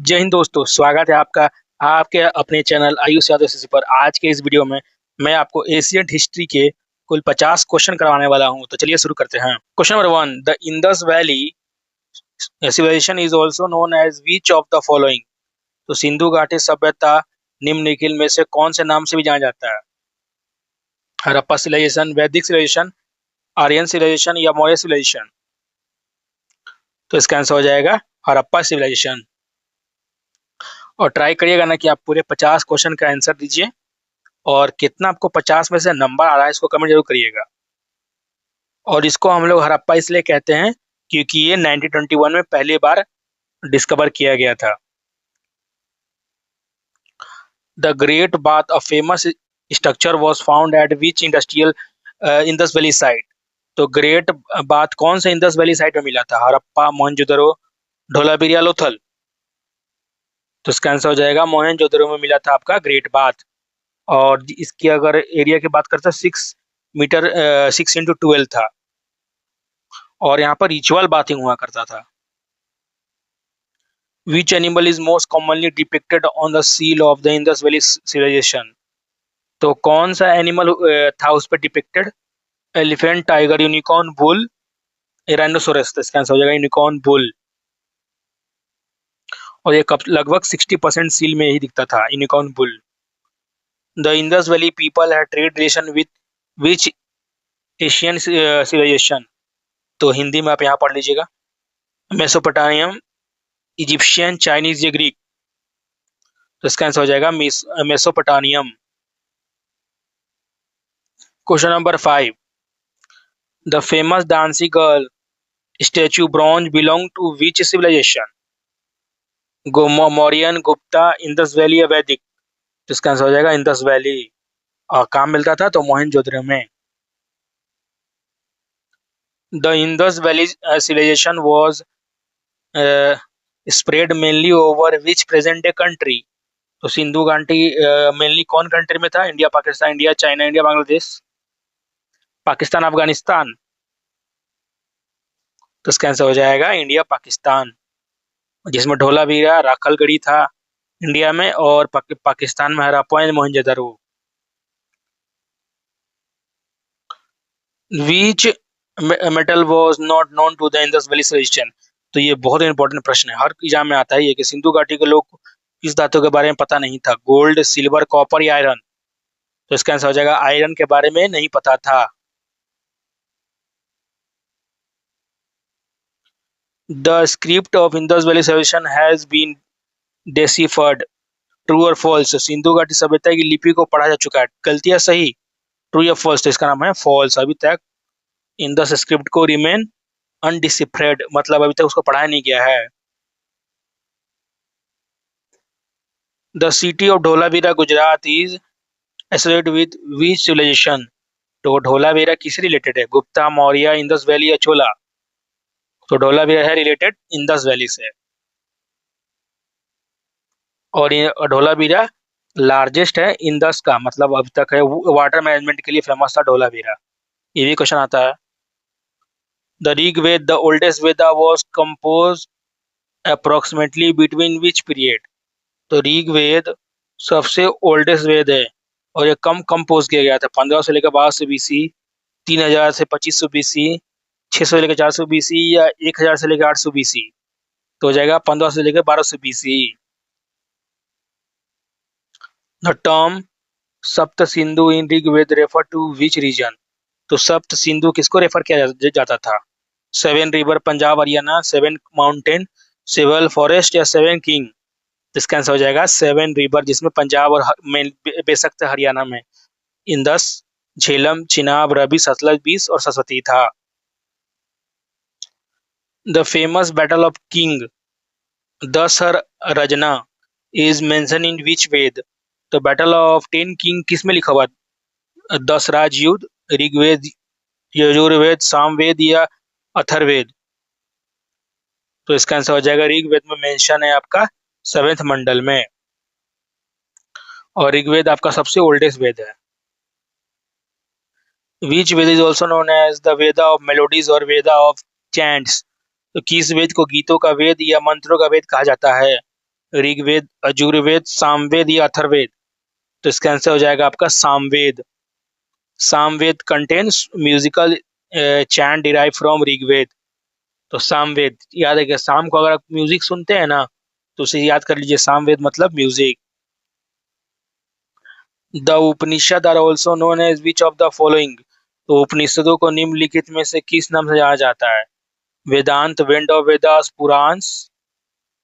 जय हिंद दोस्तों, स्वागत है आपका आपके अपने चैनल आयुष यादव एसएससी पर। आज के इस वीडियो में मैं आपको एशियंट हिस्ट्री के कुल 50 क्वेश्चन करवाने वाला हूं। तो चलिए शुरू करते हैं। Question number 1, the Indus valley civilization is also known as which of the following. तो सिंधु घाटी सभ्यता निम्नलिखित में से कौन से नाम से भी जाना जाता है? हड़प्पा सिविलाइजेशन, वैदिक सिविलाइजेशन, आर्यन सिविलाइजेशन या मौर्य सिविलाइजेशन? तो इसका आंसर हो जाएगा हड़प्पा सिविलाइजेशन। और ट्राई करिएगा ना कि आप पूरे 50 क्वेश्चन का आंसर दीजिए, और कितना आपको 50 में से नंबर आ रहा है इसको कमेंट जरूर करिएगा। और इसको हम लोग हड़प्पा इसलिए कहते हैं क्योंकि ये 1921 में पहली बार डिस्कवर किया गया था। The great bath, a famous structure was found at which industrial Indus valley site. तो ग्रेट बाथ कौन से इंडस वैली साइट में मिला था? हड़प्पा, मोहनजोदड़ो, धोलावीरा या लोथल? तो इसका आंसर हो जाएगा मोहनजोदड़ो में मिला था आपका ग्रेट बाथ। और इसकी अगर एरिया की बात करते हैं 6 मीटर 6x12 था, और यहाँ पर रिचुअल बाथिंग हुआ करता था। Which animal is most commonly depicted on the seal of the Indus Valley civilization? तो कौन सा एनिमल था उस पर depicted? Elephant, tiger, unicorn, bull, rhinoceros? तो इसका आंसर हो जाएगा यूनिकॉर्न, बुल। और ये लगभग 60% सील में ही दिखता था, unicorn, bull. The Indus valley people had trade relation with which Asian civilization? तो हिंदी में आप यहाँ पढ़ लीजिएगा। मेसोपोटामियम, इजिप्शियन, चाइनीज या ग्रीक? तो इसका आंसर हो जाएगा Mesopotamian. Question number 5, the famous dancing girl statue bronze belong to which civilization? Mauryan, Gupta, Indus valley या वैदिक? तो इसका आंसर हो जाएगा इंडस वैली। और काम मिलता था तो मोहनजोदड़ो में। The Indus valley civilization was spread mainly over which present day country? तो सिंधु घाटी मेनली कौन कंट्री में था? India, Pakistan, India, China, India, Bangladesh? Pakistan, Afghanistan? तो इसका आंसर हो जाएगा इंडिया, पाकिस्तान, जिसमें ढोलावीरा, राखलगढ़ी था इंडिया में, और पाकिस्तान में Harappa and Mohenjodaro. Which metal was not known to the Indus valley civilization? तो ये बहुत इंपॉर्टेंट प्रश्न है, हर एग्जाम में आता है ये कि सिंधु घाटी के लोग किस धातु के बारे में पता नहीं था, गोल्ड, सिल्वर, कॉपर या आयरन? तो इसका आंसर हो जाएगा आयरन के बारे में नहीं पता था। The script of Indus valley civilization has been deciphered, true or false? Sindhu घाटी सभ्यता की लिपि को पढ़ा जा चुका है, गलती या सही? ट्रू या फॉल्स? तो इसका नाम है फॉल्स। अभी तक इंडस स्क्रिप्ट को रिमेन अनडिसिफ्रेड, मतलब अभी तक उसको पढ़ाया नहीं गया है। The city of Dholavira Gujarat is associated with which civilization? तो ढोलावीरा किससे रिलेटेड है? गुप्ता, मौर्य, इंडस वैली या चोला? तो ढोलावीरा है रिलेटेड इंडस वैली से। और ये ढोलावीरा लार्जेस्ट है इंडस का, मतलब अभी तक है वाटर मैनेजमेंट के लिए फेमस था ढोलावीरा। ये भी क्वेश्चन आता है। The Rigveda, the oldest Veda, was compose approximately between which period? तो ऋग्वेद सबसे ओल्डेस्ट वेद है, और ये कम कंपोज किया गया था 1500 से लेकर 1200 बीसी, 3000 से 2500 बीसी, 600 से लेकर 400 बीसी या 1000 से लेकर 800 बीसी? तो हो जाएगा 1500 से लेकर 1200 BC. The term Sapta Sindhu in Rigveda refer to which region? तो सप्त सिंधु किसको रेफर किया जाता था? 7 river Punjab Haryana, 7 mountain, 7 forest या 7 किंग? इसका आंसर हो जाएगा 7 रिवर, जिसमें पंजाब और बेशक हरियाणा में इंदस, झेलम, चिनाब, रवि, सतलज, बीस और सरस्वती था। The famous battle of king Dasharajna is mention in which Veda? तो बैटल ऑफ 10 किंग किस में लिखा हुआ? दशराज युद्ध, ऋग्वेद, यजुर्वेद, सामवेद या अथर्ववेद? तो इसका आंसर हो जाएगा ऋग्वेद में मेंशन है आपका 7th मंडल में, और ऋग्वेद आपका सबसे ओल्डेस्ट वेद है। Which Veda is also known as the Veda of melodies और वेदा ऑफ चैंट्स? तो किस वेद को गीतों का वेद या मंत्रों का वेद कहा जाता है? ऋग्वेद, यजुर्वेद, सामवेद या अथर्ववेद? तो इसका आंसर हो जाएगा आपका Samaveda. Samaveda contains musical chant derive from Rigveda. तो सामवेद याद है कि शाम को अगर आप म्यूजिक सुनते हैं ना, तो उसे याद कर लीजिए, सामवेद मतलब music. The Upanishad are also known as which of the following? तो उपनिषदों को निम्नलिखित में से किस नाम से जाना जाता है? वेदांत, वेद ऑफ वेदास, पुराण,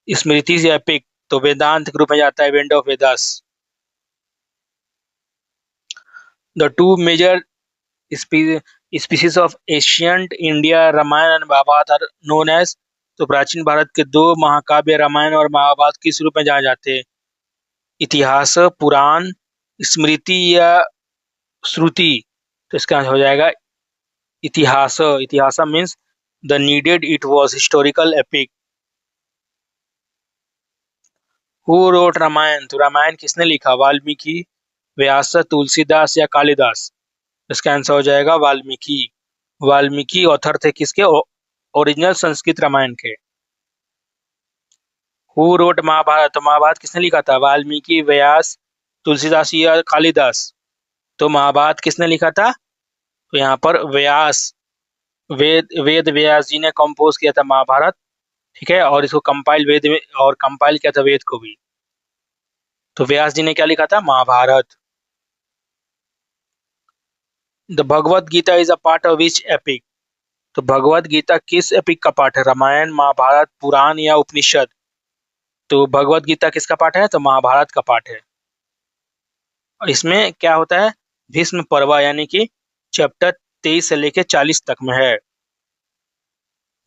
स्मृति या एपिक? तो वेदांत के रूप में जाता है Veda of Vedas. The two major species of ancient India Ramayana and Mahabharata are known as? तो प्राचीन भारत के दो महाकाव्य रामायण और महाभारत किस रूप में जाने जाते हैं? इतिहास, पुराण, स्मृति या श्रुति? तो इसका आंसर हो जाएगा इतिहास। Itihasa means the needed it was historical epic. Who wrote Ramayana? तो रामायण किसने लिखा? वाल्मीकि, व्यास, तुलसीदास या कालिदास? इसका आंसर हो जाएगा वाल्मीकि। वाल्मीकि ऑथर थे किसके? ओरिजिनल संस्कृत रामायण के। Who wrote Mahabharata? तो महाभारत किसने लिखा था? वाल्मीकि, व्यास, तुलसीदास या कालिदास? तो महाभारत किसने लिखा था? तो यहाँ पर व्यास, वेद व्यास जी ने कंपोज किया था महाभारत, ठीक है, और इसको कंपाइल वेद में और कंपाइल किया था वेद को भी। तो व्यास जी ने क्या लिखा था? Mahabharata. The Bhagavad Gita is a part of which epic? तो भगवत गीता किस एपिक का पार्ट है? रामायण, महाभारत, पुराण या उपनिषद? तो भगवत गीता किसका पार्ट है? तो महाभारत का पार्ट है। और इसमें क्या होता है? भीष्म पर्व यानी कि चैप्टर 23 से लेके 40 तक में है।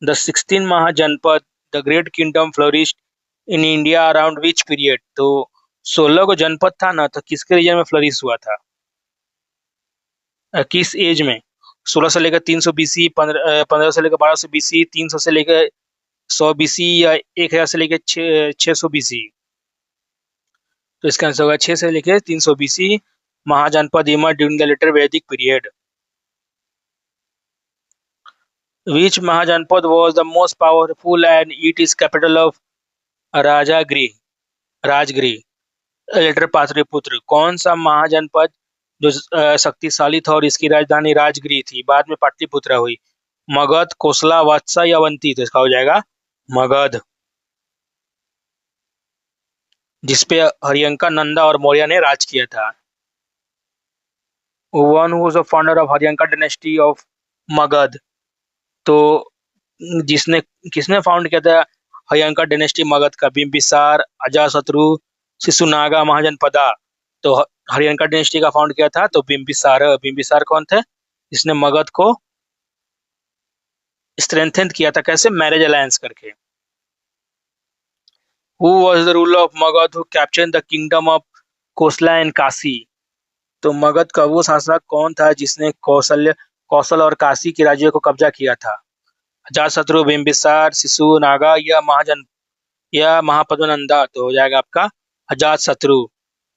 The 16 Mahajanapada the great kingdom flourished in India around which period? तो 16 को जनपद था ना, तो किसके रीजन में फ्लरिश हुआ था? किस एज में? 16 से लेकर 300 बीसी, 15 से लेकर 1200 बीसी, 300 से लेकर 100 बीसी या 1000 से लेकर 600 बीसी? तो इसका आंसर होगा 6 से लेकर 300 BC. Mahajanapada emerge during the later Vedic period. Which Mahajanapada was the most powerful and it is capital of Rajgriha later Pataliputra? कौन सा महाजनपद जो शक्तिशाली था और इसकी राजधानी राजगृह थी, बाद में पाटलिपुत्र हुई? मगध, कोसला, वत्सा या अवंती? तो इसका हो जाएगा मगध, जिसपे हरियंका, नंदा और मौर्य ने राज किया था। One who was the founder of Haryanka dynasty of Magadh? तो जिसने किसने फाउंड किया था हरियंका डायनेस्टी मगध का? बिंबिसार, अजातशत्रु, शिशुनागा, महाजनपदा? तो हरियंका डायनेस्टी का फाउंड किया था तो बिंबिसार। बिंबिसार कौन थे? जिसने मगध को स्ट्रेंथन किया था, कैसे? मैरिज अलायंस करके। Who was the ruler of Magadha who captured the kingdom of Kosala and Kashi? तो मगध का वो शासक कौन था जिसने कौशल और काशी के राज्यों को कब्जा किया था? अजातशत्रु, बिंबिसार, शिशुनागा या महापद्मनंदा? तो हो जाएगा आपका अजातशत्रु।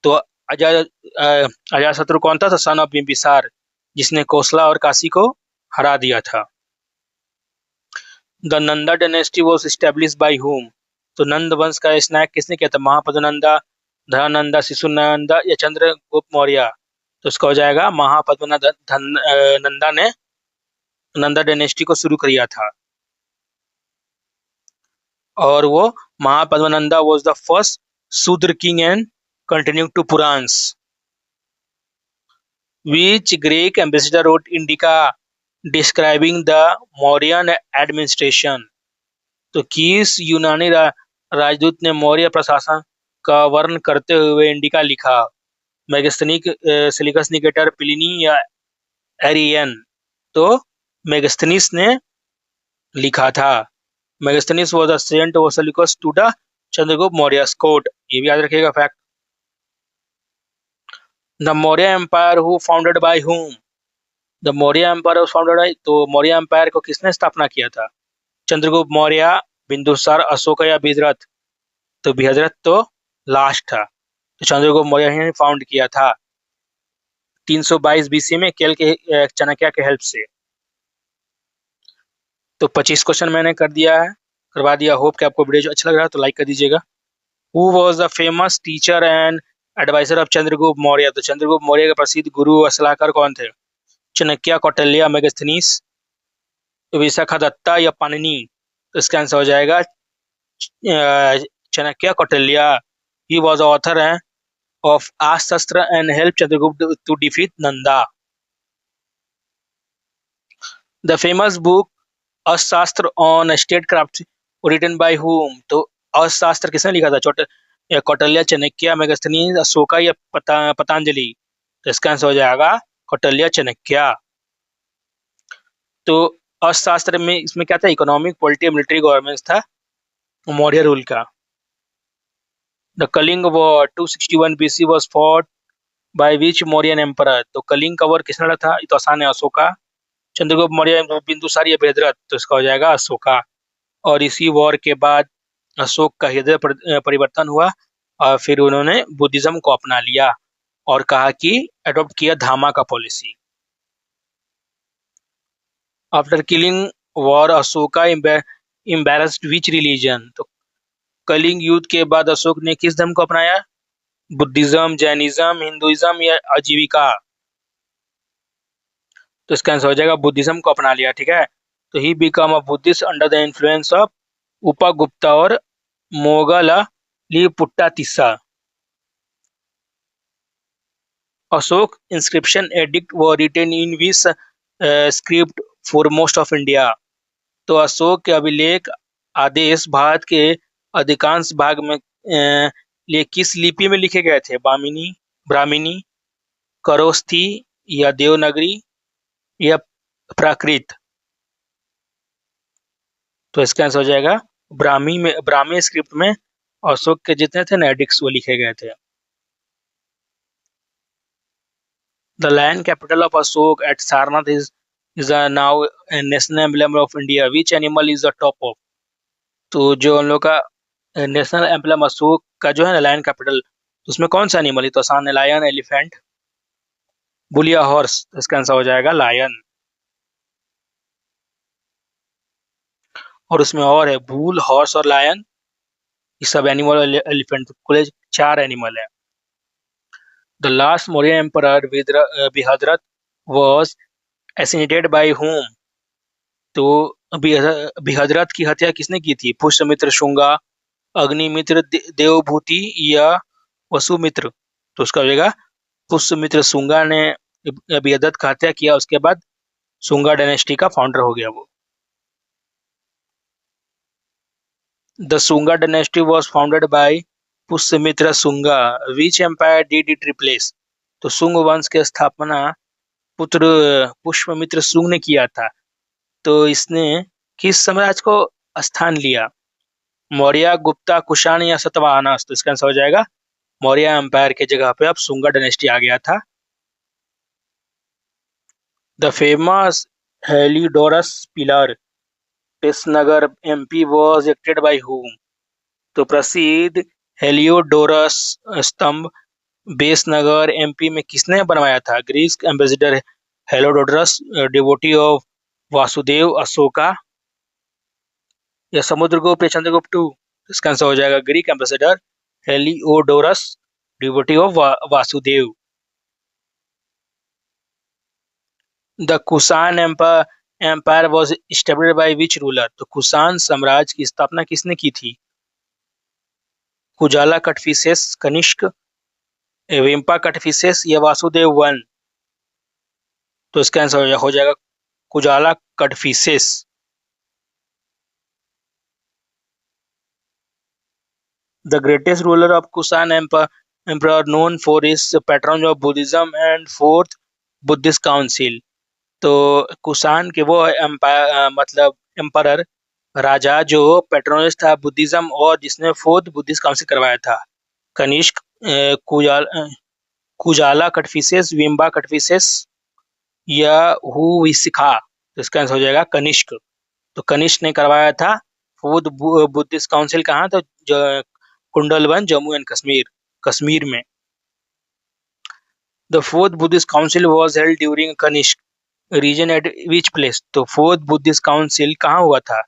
तो अजातशत्रु कौन था? तो सन ऑफ बिंबिसार, जिसने कोसला और काशी को हरा दिया था। The Nanda dynasty was established by whom? तो नंद वंश का स्नैक किसने किया था? महापद्मनंदा, धनानंदा, शिशुनंदा या चंद्रगुप्त मौर्य? तो इसका हो जाएगा नंदा ने नंदा डायनेस्टी को शुरू किया था, और वो Mahapadmananda was the first Shudra king and continue to Puranas. Which Greek ambassador wrote Indica describing the Mauryan administration? तो किस यूनानी राजदूत ने मौर्य प्रशासन का वर्णन करते हुए इंडिका लिखा? मेगस्थनीक, सिलिकस निकेटर, प्लिनी या एरियन? तो मेगस्थनीस ने लिखा था। Megasthenes was the sent of Seleucus to the Chandragupta Maurya court. ये भी याद रखिएगा fact. The Maurya empire who founded by whom? The Maurya empire was founded by, तो मौर्य एम्पायर को किसने स्थापना किया था? चंद्रगुप्त मौर्य, बिंदुसार, अशोक या बृहद्रथ? तो बृहद्रथ तो लास्ट था, तो चंद्रगुप्त मौर्य ने फाउंड किया था 322 बीसी में केल के चाणक्य के हेल्प से। तो 25 क्वेश्चन मैंने कर दिया है, करवा दिया। होप कि आपको वीडियो अच्छा लग रहा है तो लाइक कर दीजिएगा। Who was the famous teacher and adviser of Chandragupta Maurya? तो चंद्रगुप्त मौर्य के प्रसिद्ध गुरु और सलाहकार कौन थे? चाणक्य, कौटिल्य, मेगास्थनीज, विशाखदत्ता या पाणिनि? तो इसका आंसर हो जाएगा Chanakya, Kautilya. He was author of Astastra and helped Chandragupta to defeat Nanda. The famous book Astastra on statecraft written by whom? तो अशास्त्र किसने लिखा था? कौटिल्य, चाणक्य, मेगास्थनीज, अशोका या पतंजलि? तो इसका आंसर हो जाएगा कौटिल्य, चाणक्य। तो अशास्त्र में इसमें क्या था? इकोनॉमिक, पॉलिटी, मिलिट्री गवर्नेंस था मौर्य रूल का। The Kalinga war 261 BC was fought by which Mauryan emperor? तो कलिंग का वॉर किसने लड़ा था? ये तो आसान है, अशोका। चंद्रगुप्त मौर्य, बिंदुसार या बृहद्रथ? तो इसका हो जाएगा अशोका। और इसी वॉर के बाद अशोक का हृदय परिवर्तन हुआ और फिर उन्होंने बुद्धिज्म को अपना लिया और कहा कि अडॉप्ट किया धामा का policy. After killing war Ashoka embarrassed विच रिलीजन? तो कलिंग युद्ध के बाद अशोक ने किस धर्म को अपनाया? बुद्धिज्म, जैनिज्म, हिंदुइज्म या आजीविका? तो इसका आंसर हो जाएगा बुद्धिज्म को अपना लिया। ठीक है, तो he become a Buddhist under the influence of Upagupta और Moggaliputtatissa. Ashoka inscription edict were written in which script for most of India? तो अशोक के अभिलेख आदेश भारत के अधिकांश भाग में लिए किस लिपि में लिखे गए थे? ब्राह्मणी, खरोष्ठी या देवनागरी या प्राकृत? तो इसका आंसर हो जाएगा ब्राह्मी स्क्रिप्ट में अशोक के जितने थे ना एडिक्ट्स वो लिखे गए थे। The land capital of Ashoka at Sarnath is now national emblem of India. Which animal is the top of? तो जो हम लोग का नेशनल एम्बलम अशोक का जो है ना लैंड कैपिटल, तो उसमें कौन सा एनिमल है? तो आसान है, लायन, एलिफेंट, बुल या हॉर्स? तो इसका आंसर हो जाएगा लायन। और उसमें और है बुल, हॉर्स और लायन, ये सब एनिमल, एलिफेंट, कुल 4 एनिमल है। The last Maurya emperor Brihadratha was assassinated by whom? तो बृहद्रथ की हत्या किसने की थी? पुष्यमित्र, शुंगा, अग्निमित्र, देवभूति या वसुमित्र? तो उसका हो जाएगा पुष्यमित्र। शुंगा ने बृहद्रथ का हत्या किया, उसके बाद शुंगा डायनेस्टी का फाउंडर हो गया वो। The Shunga dynasty was founded by Pushyamitra Shunga. Which empire did it replace? तो शुंग वंश की स्थापना पुत्र पुष्यमित्र शुंग ने किया था। तो इसने किस साम्राज्य को स्थान लिया? मौर्य, गुप्ता, कुषाण या सातवाहन? तो इसका आंसर हो जाएगा मौर्य एम्पायर के जगह पे अब शुंगा डायनेस्टी आ गया था। The famous Heliodorus pillar Besnagar MP was erected by whom? तो प्रसिद्ध हेलियोडोरस स्तंभ बेसनगर एमपी में किसने बनवाया था? Greece ambassador Heliodorus, devotee of Vasudeva, Ashoka या समुद्रगुप्त या चंद्रगुप्त? इसका आंसर हो जाएगा Greek ambassador Heliodorus, devotee of Vasudeva. The Kushan empire was established by which ruler? तो कुषाण साम्राज्य की स्थापना किसने की थी? कुजाला कटफिसेस, कनिष्क, वेम्पा कटफिसेस या वासुदेव वन? तो इसका आंसर हो जाएगा कुजाला Kadphises. The greatest ruler of Kusan emperor known for his patron of Buddhism and fourth Buddhist council? तो कुषाण के वो मतलब एम्परर राजा जो पेट्रोनिस्ट था बुद्धिज्म और जिसने फोर्थ बुद्धिस्ट काउंसिल करवाया था। कनिष्क, कुजाला कटफिसेस, विम्बा कटफिसेस या हुविसिखा? तो इसका आंसर हो जाएगा कनिष्क। तो कनिष्क ने करवाया था फोर्थ बुद्धिस्ट काउंसिल। कहाँ? तो कुंडलवन, जम्मू एंड कश्मीर में। The fourth Buddhist council was held during Kanishka reign at which place? तो फोर्थ बुद्धिस्ट काउंसिल कहाँ हुआ था?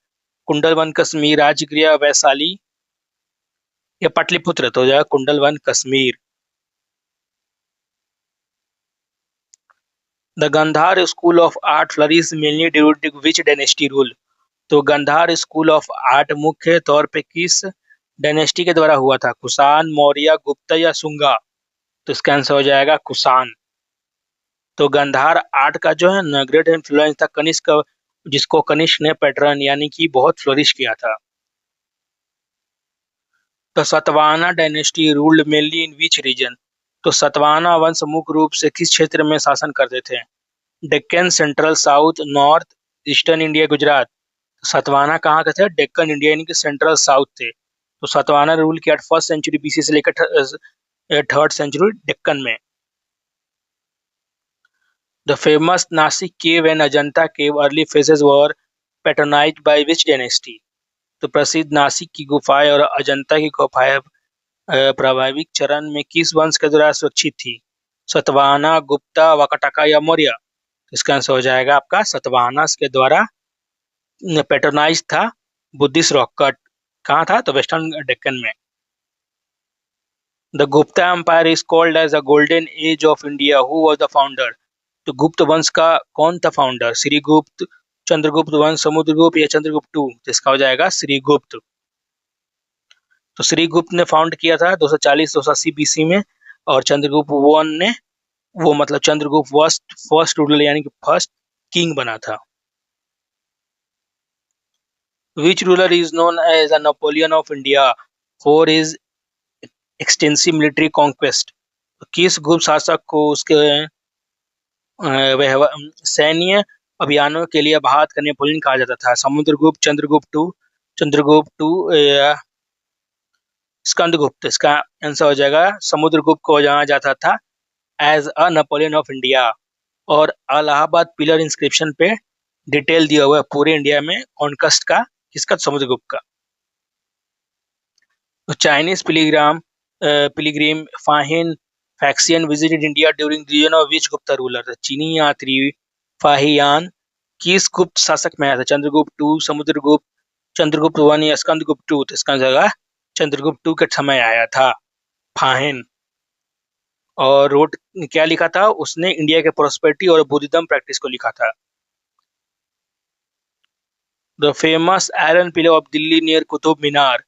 कुंडलवन, कश्मीर, राजगृह, वैशाली ये पाटलिपुत्र तो हो जाएगा Kundalvan Kashmir. The Gandhara school of art flourish mainly during which dynasty rule. तो गंधार स्कूल ऑफ आर्ट मुख्य तौर पे किस डायनेस्टी के द्वारा हुआ था? कुषाण, मौर्य, गुप्ता या शुंगा? तो इसका आंसर हो जाएगा कुषाण। तो गंधार आर्ट का जो है ना ग्रेट इन्फ्लुएंस था कनिष्क, जिसको कनिष्क ने पैटर्न यानी कि बहुत फ्लोरिश किया था। तो सतवाहना डायनेस्टी रूल्ड मेनली इन विच रीजन। तो सतवाहना वंश मुख्य रूप से किस क्षेत्र में शासन करते थे? Deccan, central, south, north, eastern India, Gujarat. Satavahana कहाँ के थे? डेक्कन इंडिया यानी कि सेंट्रल साउथ थे। तो सतवाहना रूल किया 1st सेंचुरी बीसी से लेकर 3rd सेंचुरी डेक्कन में। The famous Nashik cave and Ajanta cave early phases were patronised by which dynasty. तो प्रसिद्ध नासिक की गुफाएं और अजंता की गुफाएं प्रारंभिक चरण में किस वंश के द्वारा सुरक्षित थी? सतवाहना, गुप्ता, वाकाटका या मौर्य? इसका आंसर हो जाएगा आपका सतवाहना के द्वारा पैटर्नाइज था बुद्धिस्ट रॉक कट। कहाँ था? तो वेस्टर्न डेक्कन में। The Gupta empire is called as the golden age of India, who was the founder. तो गुप्त वंश का कौन था फाउंडर? श्रीगुप्त, चंद्रगुप्त वंश, समुद्रगुप्त या चंद्रगुप्त टू? तो इसका हो जाएगा श्रीगुप्त। तो श्रीगुप्त ने फाउंड किया था 240-280 बीसी में, और चंद्रगुप्त वन ने वो मतलब चंद्रगुप्त फर्स्ट रूलर यानी कि फर्स्ट किंग बना था। Which ruler is known as a Napoleon of India for his extensive military conquest. किस गुप्त शासक को उसके सैन्य अभियानों के लिए भारत का नेपोलियन कहा जाता था? समुद्रगुप्त, चंद्रगुप्त टू या स्कंदगुप्त? इसका आंसर हो जाएगा समुद्रगुप्त को जाना जाता था as a Napoleon of India. और अलाहाबाद पिलर इंस्क्रिप्शन पे डिटेल दिया हुआ है पूरे इंडिया में कॉन्क्वेस्ट का, किसका? समुद्रगुप्त का। तो Chinese pilgrim Fahien Faxian visited India during reign of which Gupta ruler. चीनी यात्री फाहियान किस गुप्त शासक में आया था? चंद्रगुप्त टू, समुद्रगुप्त, चंद्रगुप्त वन या स्कंदगुप्त टू? तो इसका जगह चंद्रगुप्त टू के समय आया था फाहिन। और रोट क्या लिखा था उसने? इंडिया के प्रोस्पेरिटी और बुद्धिज्म प्रैक्टिस को लिखा था। The famous iron pillar of Delhi near Qutub Minar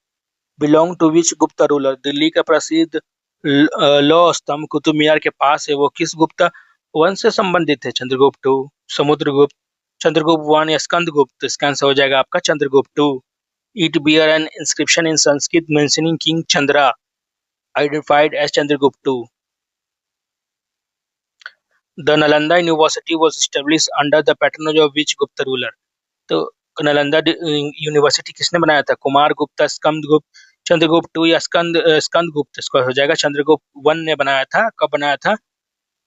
belong to which Gupta ruler. Delhi का प्रसिद्ध लौह स्तंभ कुतुब मीनार के पास है, वो किस गुप्ता वंश से संबंधित है? चंद्रगुप्त टू, समुद्रगुप्त, चंद्रगुप्त वन या स्कंदगुप्त? इसका आंसर हो जाएगा आपका Chandragupta two. It bear an inscription in Sanskrit mentioning king Chandra identified as Chandragupta two. The Nalanda university was established under the patronage of which Gupta ruler। तो नालंदा यूनिवर्सिटी किसने बनाया था? कुमार गुप्ता, स्कंदगुप्त, चंद्रगुप्त टू या स्कंदगुप्त? इसका हो जाएगा चंद्रगुप्त वन ने बनाया था। कब बनाया था?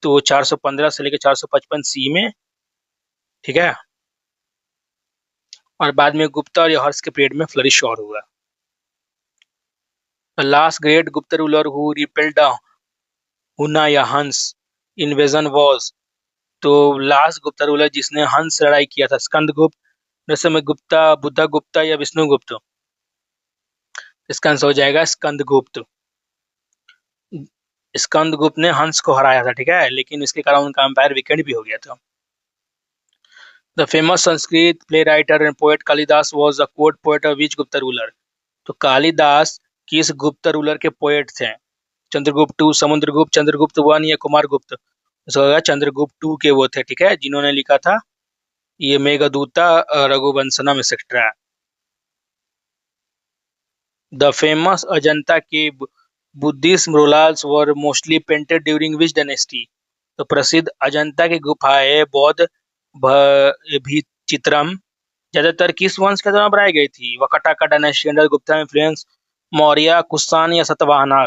तो 415 से लेकर 455 सी में, ठीक है। और बाद में गुप्ता और हर्ष के पीरियड में फ्लरिश और हुआ। Last great Gupta ruler who repelled हुना या हंस इन्वेजन वॉज। तो लास्ट गुप्ता रूलर जिसने हंस से लड़ाई किया था? स्कंदगुप्त, नरसिम्हा गुप्ता, बुद्धा गुप्ता या विष्णुगुप्त? इसका आंसर हो जाएगा स्कंदगुप्त। स्कंदगुप्त ने हंस को हराया था, ठीक है, लेकिन इसके कारण उनका एम्पायर वीकेंड भी हो गया था। The famous Sanskrit play writer and poet Kalidas was the court poet of which Gupta ruler. तो कालिदास किस गुप्ता रूलर के पोएट थे? चंद्रगुप्त टू, समुद्रगुप्त, चंद्रगुप्त वन या कुमार गुप्त? चंद्रगुप्त टू के वो थे, ठीक है, जिन्होंने लिखा था ये Meghaduta, Raghuvamsham etcetera. The famous Ajanta के Buddhist murals were mostly painted during which dynasty. तो प्रसिद्ध अजंता की गुफाएं बौद्ध चित्रम ज्यादातर किस वंश के द्वारा बनाई गई थी? Vakataka dynasty under Gupta influence, Maurya, Kushan या सतवाहना?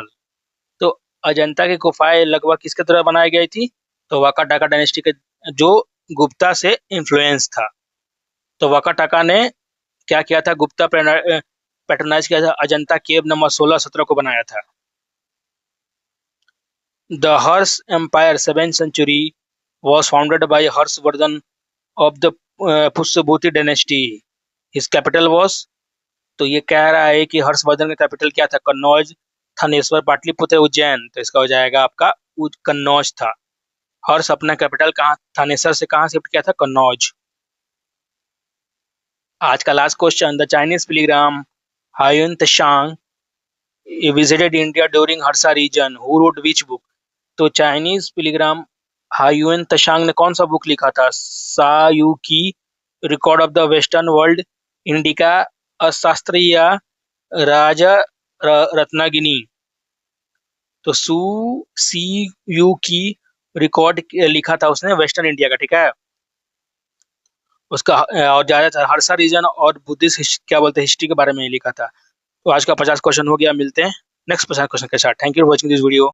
तो अजंता की गुफाएं लगभग किसके द्वारा बनाई गई थी? तो वाकाटाका डायनेस्टी के, जो गुप्ता से इन्फ्लुएंस था। तो वाकाटाका ने क्या किया था? गुप्ता पैटर्नाइज किया था, अजंता केव नंबर 16-17 को बनाया था। The Harsha empire 7th century was founded by Harshvardhan of the Pushyabuti dynasty. His capital was तो ये कह रहा है कि हर्षवर्धन का कैपिटल क्या था? कन्नौज, थानेश्वर, पाटलिपुत्र, उज्जैन। तो इसका हो जाएगा आपका कन्नौज था। हर्ष अपना कैपिटल कहाँ थानेश्वर से कहाँ शिफ्ट किया था? कन्नौज। आज का last question, the Chinese pilgrim Hiuen Tsang visited India during Harsha region, who wrote which book? तो चाइनीज पिलीग्राम हायुन त्सांग ने कौन सा बुक लिखा था? Siyuki, record of the western world, Indica, अशास्त्रीय, राजा रत्नागिनी। तो सू सी यू की रिकॉर्ड लिखा था उसने वेस्टर्न इंडिया का, ठीक है। उसका और ज्यादातर हर्षा रीजन और बुद्धिस्ट क्या बोलते हैं हिस्ट्री के बारे में ही लिखा था। तो आज का 50 क्वेश्चन हो गया। मिलते हैं नेक्स्ट 50 क्वेश्चन के साथ। Thank you for watching this video.